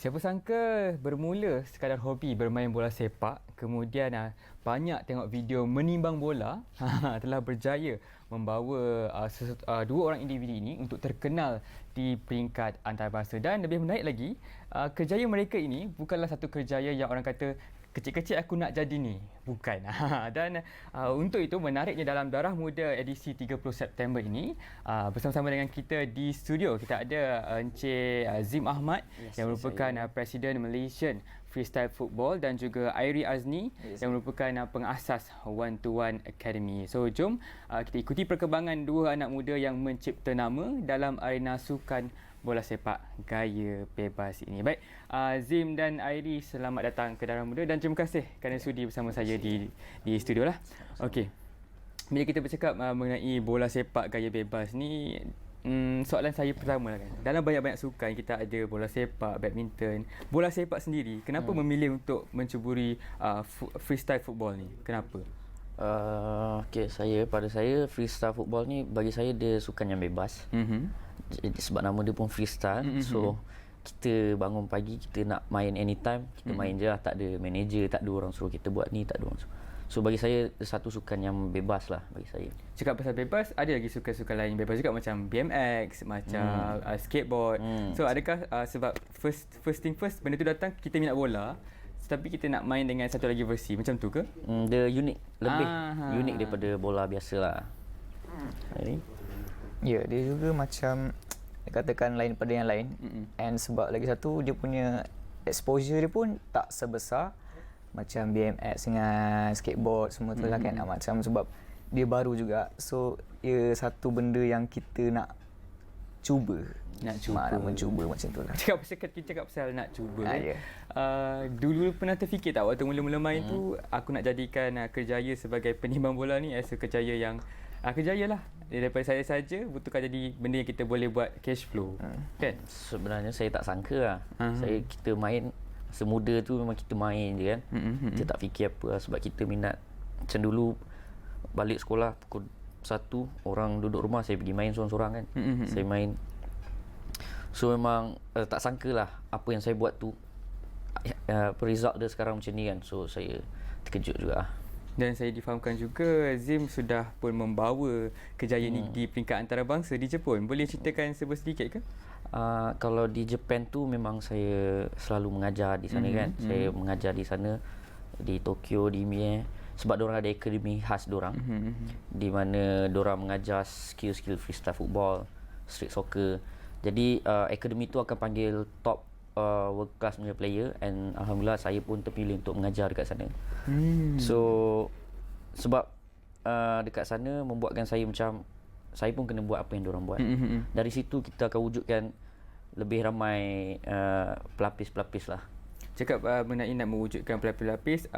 Siapa sangka bermula sekadar hobi bermain bola sepak, kemudian banyak tengok video menimbang bola, telah berjaya membawa dua orang individu ini untuk terkenal di peringkat antarabangsa. Dan lebih menarik lagi, kerjaya mereka ini bukanlah satu kerjaya yang orang kata kecil-kecil aku nak jadi ni. Bukan. Dan untuk itu menariknya dalam Darah Muda edisi 30 September ini, bersama-sama dengan kita di studio, kita ada Encik Zim Ahmad yang merupakan Presiden Malaysian Freestyle Football dan juga Airi Azni yang merupakan pengasas One to One Academy. So jom kita ikuti perkembangan dua anak muda yang mencipta nama dalam arena sukan bola sepak gaya bebas ini. Baik, Zim dan Airi, selamat datang ke Darah Muda dan terima kasih kerana sudi bersama saya di studio lah. Okey. Bila kita bercakap mengenai bola sepak gaya bebas ni, soalan saya pertama lah kan. Dalam banyak-banyak sukan kita ada bola sepak, badminton, bola sepak sendiri. Kenapa memilih untuk mencuburi freestyle football ni? Kenapa? Pada saya freestyle football ni bagi saya dia sukan yang bebas. Jadi, sebab nama dia pun freestyle. So kita bangun pagi, kita nak main anytime, kita main je lah. Tak ada manager, tak ada orang suruh kita buat ni, tak ada orang suruh. So bagi saya satu sukan yang bebas lah bagi saya. Cakap pasal bebas, ada lagi sukan-sukan lain bebas juga macam BMX, macam skateboard. So adakah sebab first thing first, benda tu datang kita minat bola, tapi kita nak main dengan satu lagi versi, macam tu ke? Dia unik, lebih unik daripada bola biasa lah. Ya, dia juga macam katakan lain pada yang lain. And sebab lagi satu, dia punya exposure dia pun tak sebesar macam BMX dengan skateboard semua tu lah kan. Macam sebab dia baru juga. So, ia satu benda yang kita nak cuba. Nak mencuba macam tu lah. Kita cakap pasal nak cuba. Dulu pernah terfikir tak waktu mula-mula main tu, aku nak jadikan kerjaya sebagai penimbang bola ni as a kerjaya yang kerjaya lah. Daripada saya saja butuhkan jadi benda yang kita boleh buat cash flow. Kan? Sebenarnya saya tak sangka lah. Kita main semuda tu memang kita main je kan. Kita tak fikir apa lah, sebab kita minat. Macam dulu balik sekolah pukul 1, orang duduk rumah, saya pergi main sorang-sorang kan. Saya main. So memang tak sangka lah apa yang saya buat tu result dia sekarang macam ni kan. So saya terkejut juga lah. Dan saya difahamkan juga Zim sudah pun membawa kejayaan ni di peringkat antarabangsa di Jepun. Boleh ceritakan sedikit ke? Kalau di Jepun tu memang saya selalu mengajar di sana kan. Saya mengajar di sana, di Tokyo, di Mie. Sebab diorang ada akademi khas diorang, di mana diorang mengajar skill-skill freestyle football, street soccer. Jadi akademi tu akan panggil top world class punya player, and alhamdulillah saya pun terpilih untuk mengajar dekat sana. So sebab dekat sana membuatkan saya macam saya pun kena buat apa yang diorang buat. Dari situ kita akan wujudkan lebih ramai pelapis-pelapis lah. Cakap mengenai nak mewujudkan pelapis-pelapis,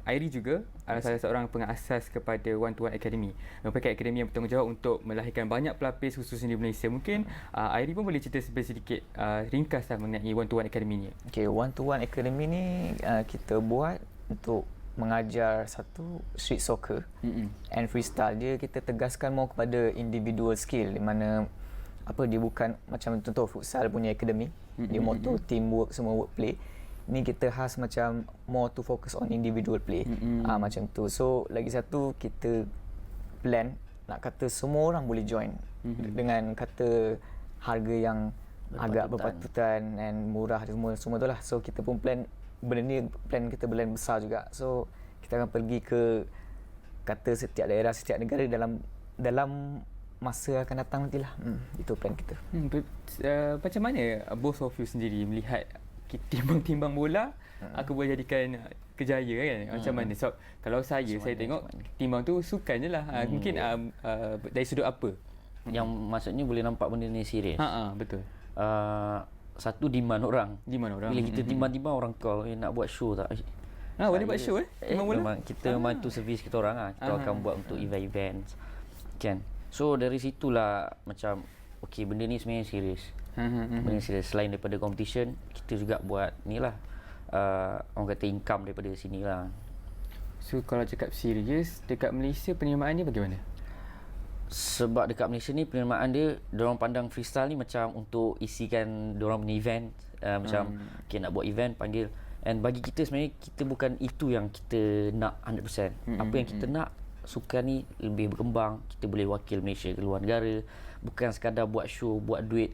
Airi juga adalah salah seorang pengasas kepada One to One Academy, merupakan akademi yang bertanggungjawab untuk melahirkan banyak pelapis khususnya di Malaysia. Mungkin Airi pun boleh cerita sedikit ringkas mengenai One to One Academy ni. Okay, One to One Academy ni kita buat untuk mengajar satu street soccer and freestyle. Dia kita tegaskan more kepada individual skill, di mana dia bukan macam contoh futsal punya akademi. Dia motor teamwork, semua work play. Ni kita khas macam more to focus on individual play. Macam tu. So lagi satu, kita plan nak kata semua orang boleh join dengan kata harga yang agak berpatutan dan murah semua tu lah. So kita pun plan benda ni, plan kita plan besar juga. So kita akan pergi ke kata setiap daerah, setiap negara dalam masa akan datang nantilah. Itu plan kita. Macam mana both of you sendiri melihat timbang-timbang bola aku boleh jadikan kerjaya kan? Macam mana? So kalau saya tengok timbang tu sukan je lah. Mungkin dari sudut apa? Yang maksudnya boleh nampak benda ni serius. Betul. Satu demand orang. Bila kita timbang-timbang orang call nak buat show tak? Boleh buat show timbang bola? Memang kita memang tu servis kita orang lah. Kita akan buat untuk event-event kan. So dari situlah macam okey, benda ni sebenarnya serius. Benda serius. Selain daripada competition, kita juga buat ni lah, orang kata income daripada sini lah. So kalau cakap serius, dekat Malaysia penerimaan ni bagaimana? Sebab dekat Malaysia ni penerimaan dia, diorang pandang freestyle ni macam untuk isikan diorang punya event. Macam okay, nak buat event panggil. And bagi kita sebenarnya kita bukan itu yang kita nak 100%. Apa yang kita nak, sukan ni lebih berkembang, kita boleh wakil Malaysia ke luar negara, bukan sekadar buat show, buat duit.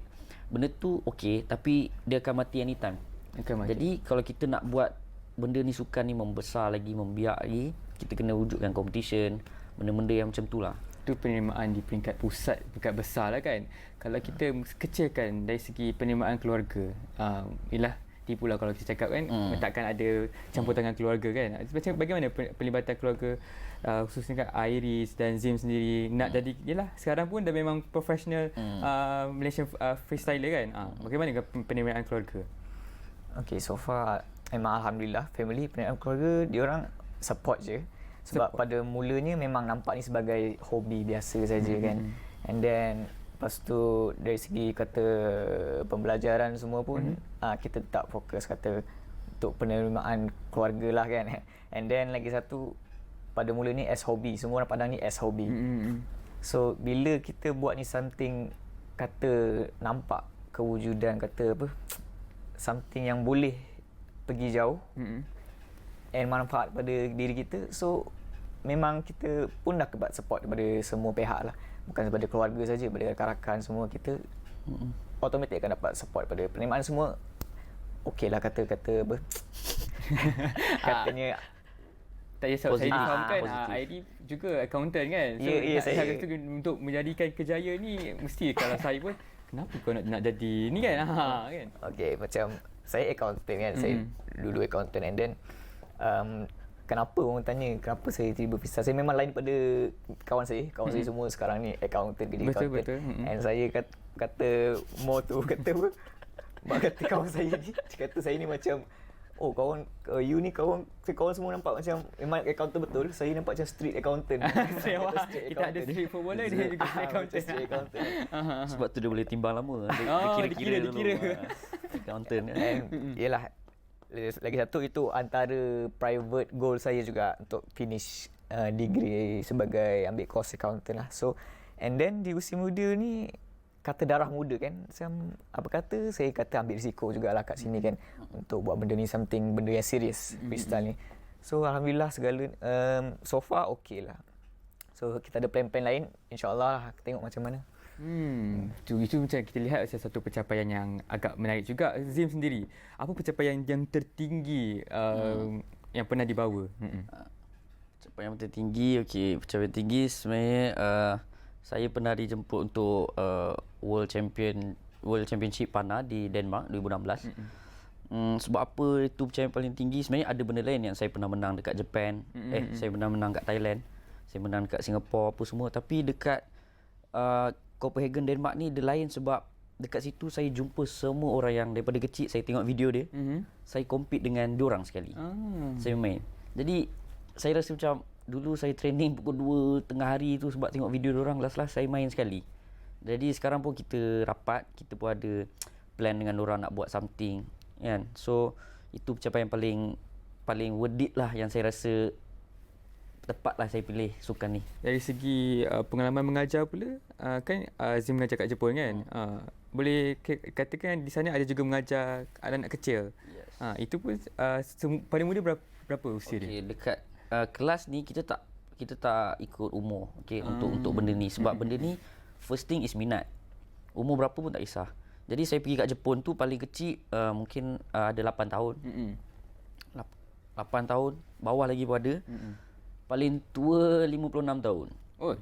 Benda tu okey, tapi dia akan mati anytime. Jadi kalau kita nak buat benda ni, sukan ni membesar lagi, membiak lagi, kita kena wujudkan competition, benda-benda yang macam tu lah. Itu penerimaan di peringkat pusat, peringkat besar lah kan. Kalau kita kecilkan dari segi penerimaan keluarga, ialah tipu lah kalau kita cakap kan, takkan ada campur tangan keluarga kan. Macam bagaimana pelibatan keluarga, khususnya kan Iris dan Zim sendiri nak jadi, yelah sekarang pun dah memang professional Malaysian freestyler kan. Bagaimana penerimaan keluarga? Okay, so far memang Alhamdulillah family, penerimaan keluarga diorang support je. Sebab pada mulanya memang nampak ni sebagai hobi biasa saja kan. And then lepas tu dari segi kata pembelajaran semua pun kita tak fokus kata untuk penerimaan keluarga lah kan. And then lagi satu, pada mula ni as hobi, semua orang pandang ni as hobi. So bila kita buat ni something kata nampak kewujudan, kata apa, something yang boleh pergi jauh and manfaat pada diri kita, so memang kita pun dah dapat support daripada semua pihak lah, bukan daripada keluarga saja, daripada rakan-rakan semua, kita automatik akan dapat support pada penerimaan semua. Okey lah kata-kata apa katanya tak kisah saya difahamkan ID juga accountant kan. So saya kata untuk menjadikan kejayaan ni mesti kalau saya pun kenapa kau nak jadi ni kan, kan. Okey, macam saya accountant kan, saya dulu accountant, and then kenapa orang tanya kenapa saya tiba freestyle, saya memang lain daripada kawan saya semua sekarang ni accountant, kerja accountant. And saya kata more tu kata apa, mak kata kawan saya ni, dia kata saya ni macam, oh kawan, you ni kawan semua nampak macam memang accountant betul, saya nampak macam street accountant. Kita ada street footballer, dia juga accountant. Sebab tu dia boleh timbang lama. Dia kira-kira accountant. And yelah, lagi satu itu antara private goal saya juga untuk finish degree sebagai ambil course accountant lah. So and then di usia muda ni, kata darah muda kan, macam apa kata, saya kata ambil risiko jugalah kat sini kan, untuk buat benda ni something, benda yang serius, freestyle ni. So alhamdulillah segala so far okey lah. So kita ada plan-plan lain, insyaAllah tengok macam mana. Itu macam kita lihat satu pencapaian yang agak menarik juga. Zim sendiri, apa pencapaian yang tertinggi yang pernah dibawa? Pencapaian yang tertinggi, okey, pencapaian tinggi sebenarnya saya pernah dijemput untuk World Championship Pana di Denmark 2016. Sebab apa itu pencapaian paling tinggi? Sebenarnya ada benda lain yang saya pernah menang dekat Japan, saya pernah menang kat Thailand, saya menang dekat Singapura apa semua, tapi dekat Copenhagen Denmark ni dia lain sebab dekat situ saya jumpa semua orang yang daripada kecil saya tengok video dia, saya compete dengan diorang sekali. Saya main. Jadi saya rasa macam dulu saya training pukul 2 tengah hari tu sebab tengok video diorang, last saya main sekali. Jadi sekarang pun kita rapat, kita pun ada plan dengan diorang nak buat something kan. So itu pencapaian paling worth it lah, yang saya rasa tepatlah saya pilih sukan ni. Dari segi pengalaman mengajar pula, kan Zim mengajar kat Jepun kan. Boleh katakan di sana ada juga mengajar anak-anak kecil. Yes. Itu pun paling muda berapa usia dia? Dekat kelas ni kita tak ikut umur, untuk benda ni, sebab benda ni first thing is minat. Umur berapa pun tak kisah. Jadi saya pergi kat Jepun tu paling kecil mungkin ada 8 tahun. 8 tahun, bawah lagi pun ada. Paling tua 56 tahun. Oh.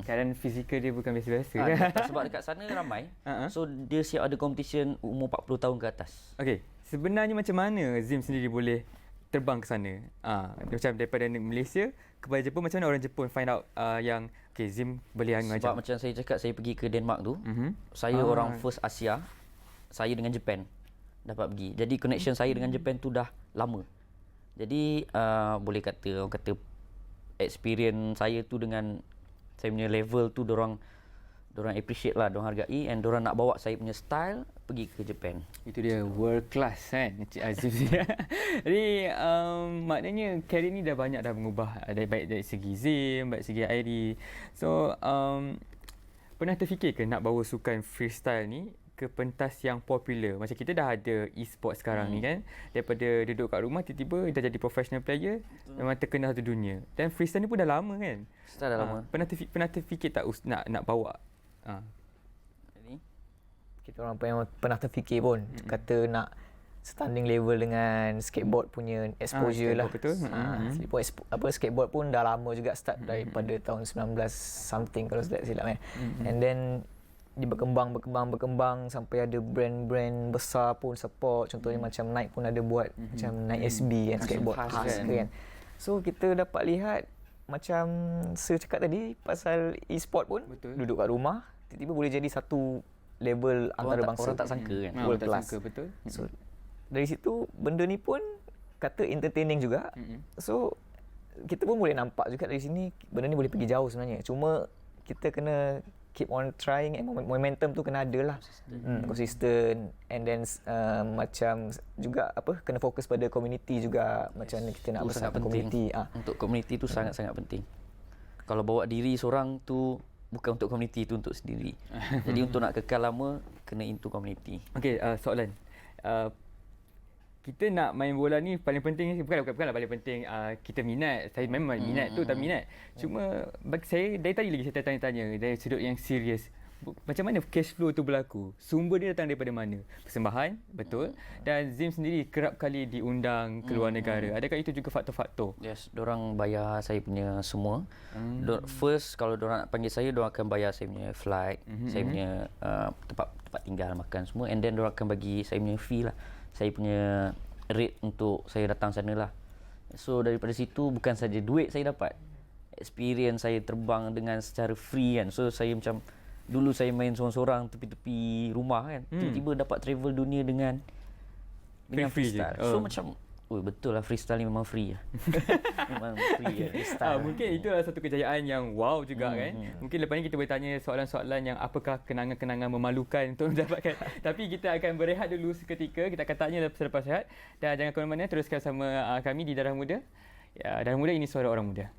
Keadaan fizikal dia bukan biasa-biasa kan? Sebab dekat sana ramai. So dia siap ada competition umur 40 tahun ke atas. Okey, sebenarnya macam mana Zim sendiri boleh terbang ke sana? Macam daripada Malaysia kepada Jepun, macam mana orang Jepun find out yang Zim boleh mengajar? Sebab macam saya cakap, saya pergi ke Denmark tu, saya orang first Asia, saya dengan Japan dapat pergi. Jadi connection saya dengan Japan tu dah lama. Jadi boleh kata, orang kata experience saya tu dengan saya punya level tu, dorang Diorang appreciate lah, diorang hargai, and diorang nak bawa saya punya style pergi ke Japan. Itu dia world class kan Encik Azif. Jadi maknanya career ni dah banyak dah mengubah, baik dari segi Zim, baik segi Airi. So pernah terfikir ke nak bawa sukan freestyle ni ke pentas yang popular? Macam kita dah ada e-sport sekarang ni kan, daripada duduk kat rumah tiba-tiba dah jadi professional player, memang terkenal satu dunia. Dan freestyle ni pun dah lama kan. Freestyle dah lama. Pernah terfikir tak nak bawa? Jadi Kita orang pernah terfikir pun kata nak standing level dengan skateboard punya exposure lah. Skateboard, betul. Skateboard pun dah lama juga start daripada tahun 19 something kalau tak silap kan. And then dia berkembang sampai ada brand-brand besar pun support. Contohnya macam Nike pun ada buat macam Nike SB kan, skateboard khas kan. So kita dapat lihat macam saya cakap tadi pasal e-sport pun, Betul. duduk kat rumah tiba-tiba boleh jadi satu level antarabangsa. orang tak sangka kan. World tak class. sangka, betul. So dari situ benda ni pun kata entertaining juga. So kita pun boleh nampak juga dari sini benda ni boleh pergi jauh sebenarnya. Cuma kita kena keep on trying, and momentum tu kena ada lah. Konsisten, and then macam juga kena fokus pada community juga. Macam mana kita nak Itu sangat besarkan community. Untuk community tu sangat-sangat penting. Kalau bawa diri seorang tu bukan untuk community, tu untuk sendiri. Jadi untuk nak kekal lama kena into community. Okey, soalan. Kita nak main bola ni paling penting, bukanlah paling penting kita minat. Saya memang minat tu, tak minat. Cuma bagi saya dari tadi lagi saya tanya-tanya dari sudut yang serius. Macam mana cash flow tu berlaku? Sumber dia datang daripada mana? Persembahan, betul. Dan Zim sendiri kerap kali diundang ke luar negara. Adakah itu juga faktor-faktor? Yes, dorang bayar saya punya semua. First kalau dorang nak panggil saya, dorang akan bayar saya punya flight, saya punya tempat tinggal, makan semua, and then dorang akan bagi saya punya fee lah. Saya punya rate untuk saya datang sana lah. So daripada situ bukan saja duit saya dapat, experience saya terbang dengan secara free kan. So saya macam dulu saya main seorang-seorang tepi-tepi rumah kan. Tiba-tiba dapat travel dunia dengan Free freestyle. je. So macam betul lah, freestyle ni memang free lah. Memang free lah. Mungkin itu adalah satu kejayaan yang wow juga kan. Mungkin lepas ni kita boleh tanya soalan-soalan yang apakah kenangan-kenangan memalukan untuk mendapatkan. Tapi kita akan berehat dulu seketika. Kita akan tanya selepas rehat. Dan jangan ke mana-mana, teruskan sama kami di Darah Muda. Ya, Darah Muda, ini suara orang muda.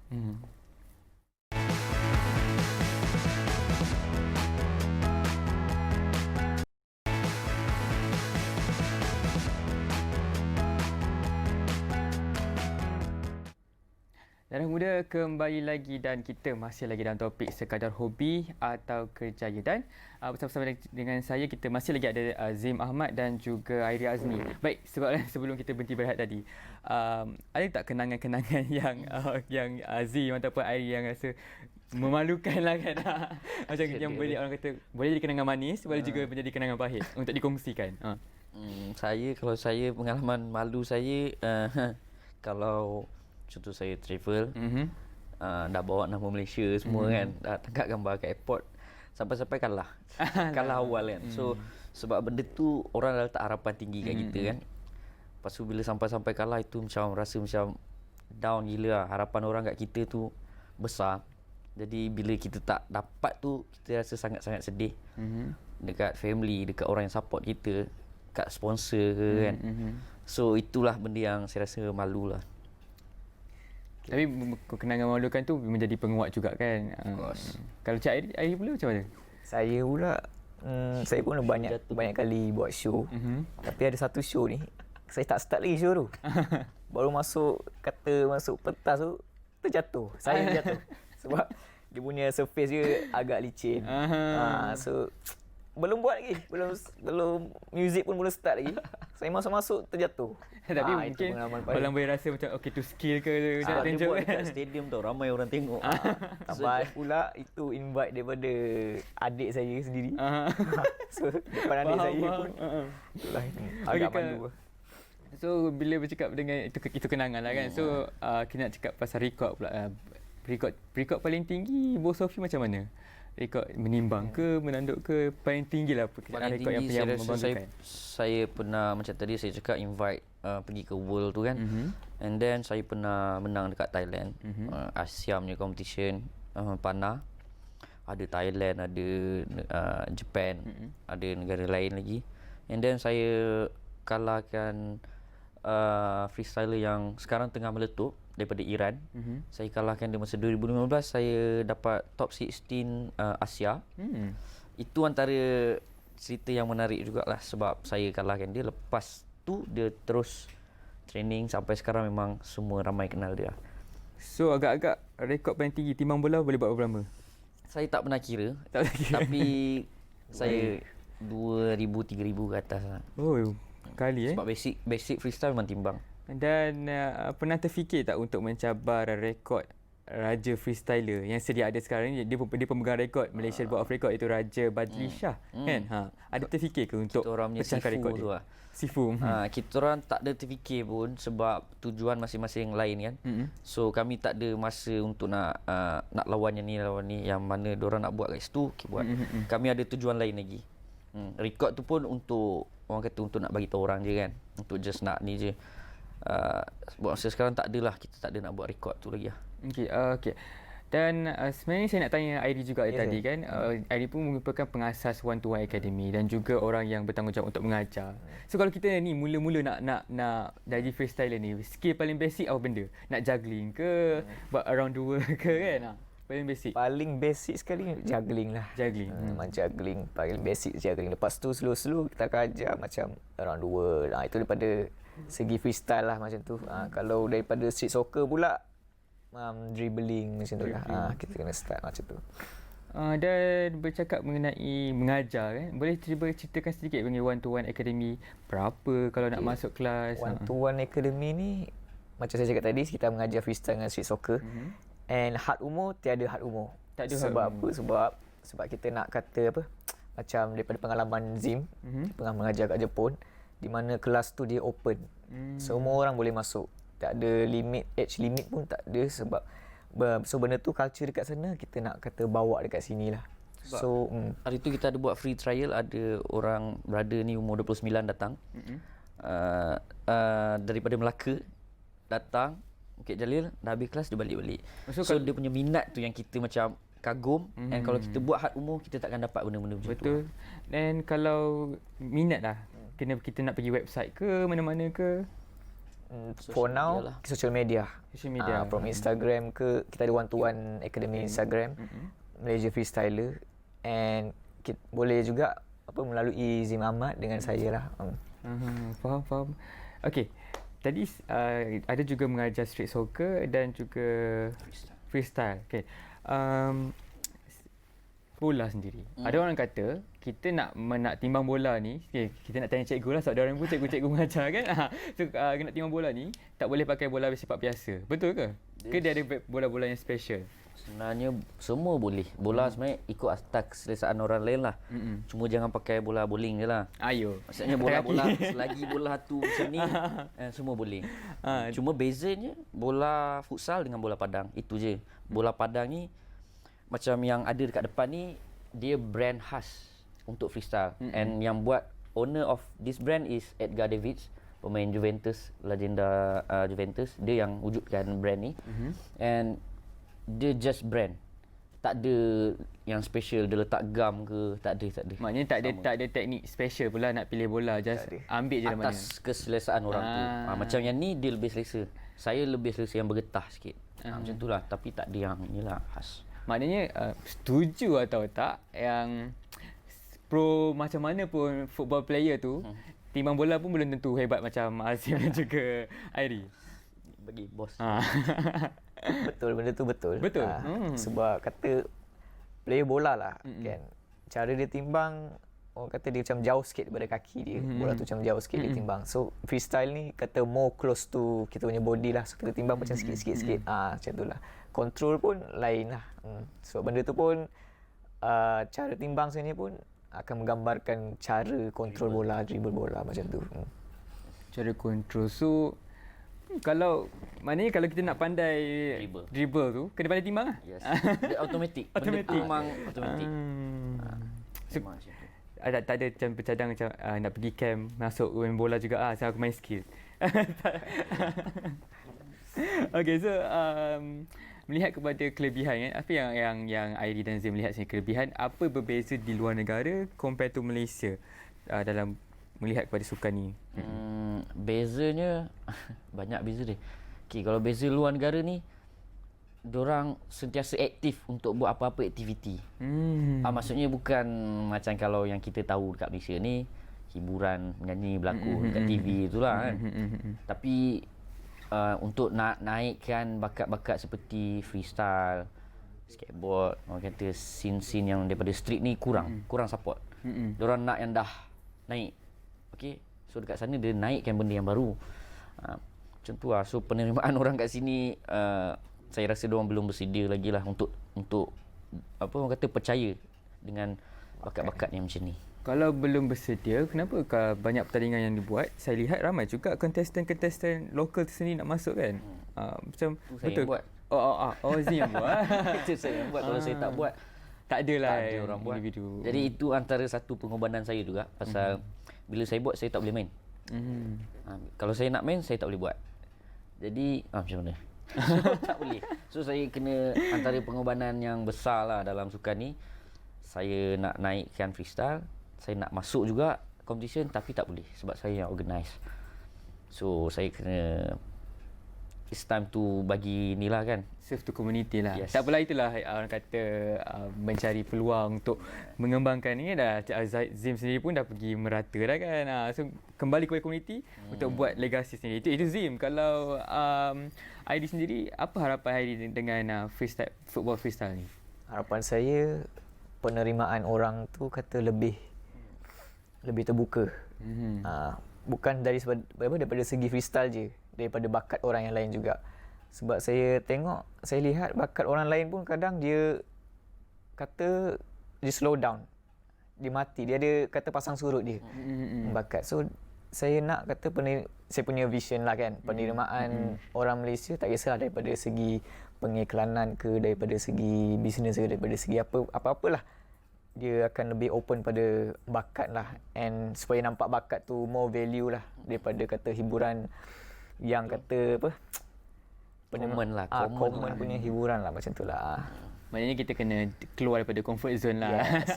Darah Muda kembali lagi dan kita masih lagi dalam topik sekadar hobi atau kerjaya. Dan bersama-sama dengan saya, kita masih lagi ada Zim Ahmad dan juga Airi Azmi. Baik, sebelum kita berhenti berehat tadi, ada tak kenangan-kenangan yang Zim ataupun Airi yang rasa memalukan lah kan? Macam yang boleh orang kata, boleh jadi kenangan manis, boleh juga menjadi kenangan pahit untuk dikongsikan. Kalau saya pengalaman malu saya, kalau contoh saya travel, dah bawa nama Malaysia semua kan, dah tangkap gambar kat airport, sampai-sampai kalah. Kalah awal kan. So sebab benda tu orang dah letak harapan tinggi kat kita kan. Lepas tu bila sampai-sampai kalah, itu macam rasa macam down gila lah. Harapan orang kat kita tu besar. Jadi bila kita tak dapat tu, kita rasa sangat-sangat sedih. Dekat family, dekat orang yang support kita, kat sponsor ke kan. So itulah benda yang saya rasa malu lah. Tapi kenangan memalukan tu menjadi penguat juga kan. Kalau Cik Airi pula macam mana? Saya pula saya pun banyak kali buat show. Tapi ada satu show ni saya tak start lagi show tu. Baru masuk pentas tu terjatuh. Saya terjatuh. Sebab dia punya surface dia agak licin. So belum buat lagi, belum music pun belum start lagi. Saya masuk terjatuh. Tapi mungkin orang boleh rasa macam okey tu skill ke macam nak tunjuk buat kan. kat stadium tau, ramai orang tengok. Tambah pula itu invite daripada adik saya sendiri. So depan adik saya pun itulah agak malu. So bila bercakap dengan itu kenangan lah kan. So kita nak cakap pasal rekod pula. Rekod paling tinggi box office macam mana? Rekod menimbang ke, menanduk ke, paling tinggi lah rekod yang membanggakan. Saya pernah, macam tadi saya cakap, invite pergi ke world tu kan. And then saya pernah menang dekat Thailand, Asia punya competition, panah. ada Thailand, ada Japan, ada negara lain lagi. And then saya kalahkan freestyler yang sekarang tengah meletup daripada Iran. Saya kalahkan dia masa 2015, saya dapat top 16 Asia. Itu antara cerita yang menarik jugalah sebab saya kalahkan dia. Lepas tu dia terus training sampai sekarang, memang semua ramai kenal dia. So agak-agak rekod paling tinggi timbang bola boleh buat berapa lama? Saya tak pernah kira, Tak pernah kira. tapi saya 2,000 3,000 ke atas lah. Oh, kali Sebab basic freestyle memang timbang. Dan pernah terfikir tak untuk mencabar rekod Raja Freestyler yang sedia ada sekarang ni? Dia pemegang rekod Malaysia Board of Record, itu Raja Badli Shah kan? Ada terfikir ke untuk Kita orang punya pecahkan sifu rekod tu dia? lah. Sifu. Kita orang tak ada terfikir pun sebab tujuan masing-masing lain kan. So kami tak ada masa untuk nak lawan yang ni yang mana diorang nak buat kat situ, kita buat. Kami ada tujuan lain lagi. Rekod tu pun untuk orang kata untuk nak bagi tahu orang je kan. Untuk just nak ni je. Buat masa sekarang tak adalah, kita tak ada nak buat rekod tu lagi lah. Okey. Dan sebenarnya saya nak tanya Airi juga tadi kan. Airi pun merupakan pengasas One to One Academy dan juga orang yang bertanggungjawab untuk mengajar. So kalau kita ni mula-mula nak jadi freestyler ni, skill paling basic apa benda? Nak juggling ke, buat around 2 ke kan? Paling basic. Paling basic sekali juggling lah. Juggling. Memang juggling. Paling basic juggling. Lepas tu slow-slow kita akan ajar macam around 2. Itu daripada segi freestyle lah macam tu. Kalau daripada street soccer pula, dribbling macam tu lah. Kita kena start macam tu. Dan bercakap mengenai mengajar kan, boleh ceritakan sedikit mengenai One to One Academy, berapa kalau nak masuk kelas? One to One Academy ni, macam saya cakap tadi, kita mengajar freestyle dengan street soccer. And had umur, tiada had umur. Tak ada sebab apa? Sebab kita nak kata apa, macam daripada pengalaman Zim, dia pernah mengajar kat Jepun, di mana kelas tu dia open. Semua orang boleh masuk. Tak ada limit, age limit pun tak ada sebab so benda tu culture dekat sana kita nak kata bawa dekat sini lah. So hari tu kita ada buat free trial, ada orang brother ni umur 29 datang. Daripada Melaka datang Bukit Jalil, dah habis kelas dia balik-balik. So dia punya minat tu yang kita macam kagum. And kalau kita buat had umur, kita takkan dapat benda-benda macam tu. Betul. Dan kalau minat lah, kita nak pergi website ke mana-mana ke? For now, social media. Social media. From Instagram ke, kita ada One to One Academy Instagram, Malaysia Freestyler, and boleh juga melalui Zim Ahmad dengan saya lah. Faham. Okey. Tadi ada juga mengajar street soccer dan juga freestyle. Okey. Bola sendiri. Ada orang kata kita nak timbang bola ni, kita nak tanya cikgu lah sebab dia orang pun cikgu mengajar kan. So nak timbang bola ni tak boleh pakai bola sepak biasa. Betul ke? Ke dia ada bola-bola yang special? Sebenarnya semua boleh. Bola sebenarnya ikut atas keselesaan orang lain lah. Cuma jangan pakai bola bowling je lah. Ayo. Maksudnya bola-bola, selagi bola tu macam ni, semua boleh. Cuma bezanya bola futsal dengan bola padang. Itu je. Bola padang ni, macam yang ada dekat depan ni, dia brand khas untuk freestyle. And yang buat owner of this brand is Edgar Davids, pemain Juventus, legenda Juventus. Dia yang wujudkan brand ni. And dia just brand. Tak ada yang special, dia letak gam ke, tak ada. Maknanya tak ada teknik special pula nak pilih bola, just ambil je mana. Atas keselesaan orang tu. Macam yang ni dia lebih selesa. Saya lebih selesa yang bergetah sikit. Macam tu lah, tapi tak ada yang inilah khas. Maknanya setuju atau tak yang pro macam mana pun football player tu, timbang bola pun belum tentu hebat macam Azim dan juga Airi. Bagi bos. Betul, benda tu betul. Betul. Sebab kata player bola lah kan. Cara dia timbang, orang kata dia macam jauh sikit daripada kaki dia. Bola tu macam jauh sikit dia timbang. So freestyle ni kata more close to kita punya body lah. So kita timbang macam sikit-sikit. Macam tu lah. Control pun lain lah. So benda tu pun cara timbang sebenarnya pun akan menggambarkan cara kontrol bola, dribble bola macam tu. Cara kontrol. So maknanya kalau kita nak pandai dribble tu, kena pandai timbang lah. Yes. Dia automatik. Automatik. Memang automatik. So, tak ada macam bercadang macam nak pergi camp, masuk main bola juga. Saya aku main skill. Okay, so melihat kepada kelebihan kan, apa yang Airi dan Zim lihat sini kelebihan, apa berbeza di luar negara compare to Malaysia dalam melihat kepada sukan ni? Bezanya banyak beza dia. Okey, kalau beza luar negara ni, dorang sentiasa aktif untuk buat apa-apa aktiviti. Maksudnya bukan macam kalau yang kita tahu dekat Malaysia ni, hiburan, menyanyi, berlakon dekat TV itulah kan. Tapi untuk naikkan bakat-bakat seperti freestyle, skateboard, orang kata scene-scene yang daripada street ni kurang support. Diorang nak yang dah naik. Okey. So dekat sana dia naikkan benda yang baru. Macam tu lah. So penerimaan orang kat sini saya rasa diorang belum bersedia lagi lah untuk apa orang kata percaya dengan bakat-bakat yang macam ni. Kalau belum bersedia, kenapa banyak pertandingan yang dibuat? Saya lihat ramai juga kontestan-kontestan lokal tu sendiri nak masuk kan. Macam Saya betul. yang buat. Zim yang buat. Itu saya yang buat. Kalau saya tak buat, tak adalah tak ada orang buat. individu. Jadi itu antara satu pengorbanan saya juga. Pasal bila saya buat, saya tak boleh main. Kalau saya nak main, saya tak boleh buat. Jadi macam mana? So, tak boleh. So saya kena, antara pengorbanan yang besar lah dalam sukan ni, saya nak naikkan freestyle, saya nak masuk juga competition, tapi tak boleh sebab saya yang organize. So saya kena, it's time to bagi ni lah kan, Serve to community lah. Yes. Tak apalah, itulah orang kata mencari peluang untuk mengembangkan ni dah. Zim sendiri pun dah pergi merata dah kan. So kembali kepada komuniti untuk buat legasi sendiri. Itu Zim. Kalau Airi sendiri, apa harapan Airi dengan freestyle, football freestyle ni? Harapan saya penerimaan orang tu kata lebih terbuka. Bukan daripada segi freestyle je, daripada bakat orang yang lain juga. Sebab saya lihat bakat orang lain pun kadang dia kata dia slow down, dia mati, dia ada kata pasang surut dia bakat. So saya nak kata saya punya vision lah kan, penerimaan orang Malaysia tak kisahlah daripada segi pengiklanan ke, daripada segi bisnes ke, daripada segi apa-apalah, dia akan lebih open pada bakat lah, and supaya nampak bakat tu more value lah daripada kata hiburan yang kata apa, common lah, common punya hiburan lah, macam tu lah. Maknanya kita kena keluar daripada comfort zone lah. Yes.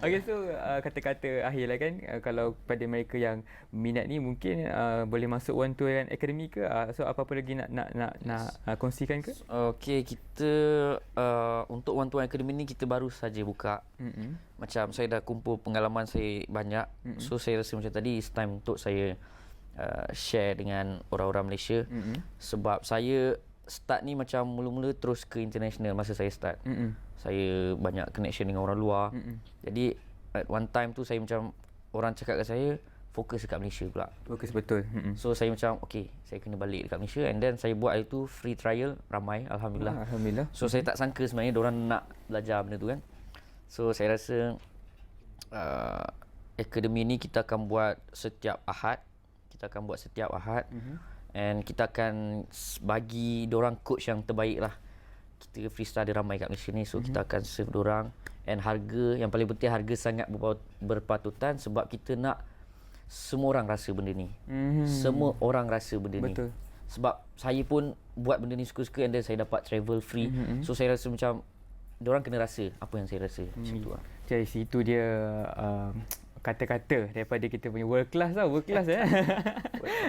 Okey, so kata-kata akhir lah kan, kalau pada mereka yang minat ni mungkin boleh masuk One Two Academy ke, so apa-apa lagi nak kongsikan ke? Okey, kita untuk One to One Academy ni kita baru saja buka. Macam saya dah kumpul pengalaman saya banyak. So saya rasa macam tadi it's time untuk saya share dengan orang-orang Malaysia. Sebab saya start ni macam mula-mula terus ke international masa saya start. Saya banyak connection dengan orang luar. Jadi at one time tu saya macam, orang cakap kat saya fokus dekat Malaysia pula. Fokus betul. So saya macam okay, saya kena balik dekat Malaysia, and then saya buat hari tu free trial, ramai alhamdulillah. Alhamdulillah. So saya tak sangka sebenarnya diorang nak belajar benda tu kan. So saya rasa akademi ni kita akan buat setiap Ahad. And kita akan bagi diorang coach yang terbaik lah. Kita freestyle dia ramai kat Malaysia ni, so kita akan serve diorang. And harga, yang paling penting harga sangat berpatutan, sebab kita nak semua orang rasa benda ni. Semua orang rasa benda ni. Betul. Sebab saya pun buat benda ni suka-suka, and then saya dapat travel free. So saya rasa macam diorang kena rasa apa yang saya rasa. Macam tu lah. Jadi situ dia kata-kata daripada kita punya world class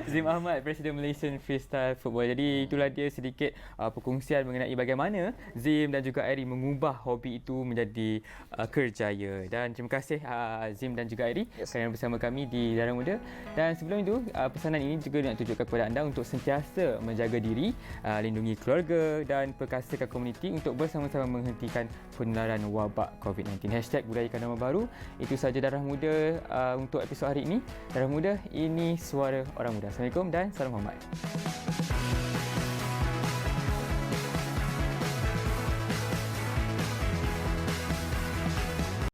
Zim Ahmad, Presiden Malaysian Freestyle Football. Jadi itulah dia sedikit perkongsian mengenai bagaimana Zim dan juga Airi mengubah hobi itu menjadi kerjaya. Dan terima kasih Zim dan juga Airi kerana bersama kami di Darah Muda. Dan sebelum itu, pesanan ini juga nak tunjukkan kepada anda untuk sentiasa menjaga diri, lindungi keluarga dan perkasakan komuniti untuk bersama-sama menghentikan penularan wabak COVID-19. #budayakan nama baru. Itu saja Darah Muda untuk episod hari ini. Darah Muda, ini suara orang muda. Assalamualaikum dan salam hormat.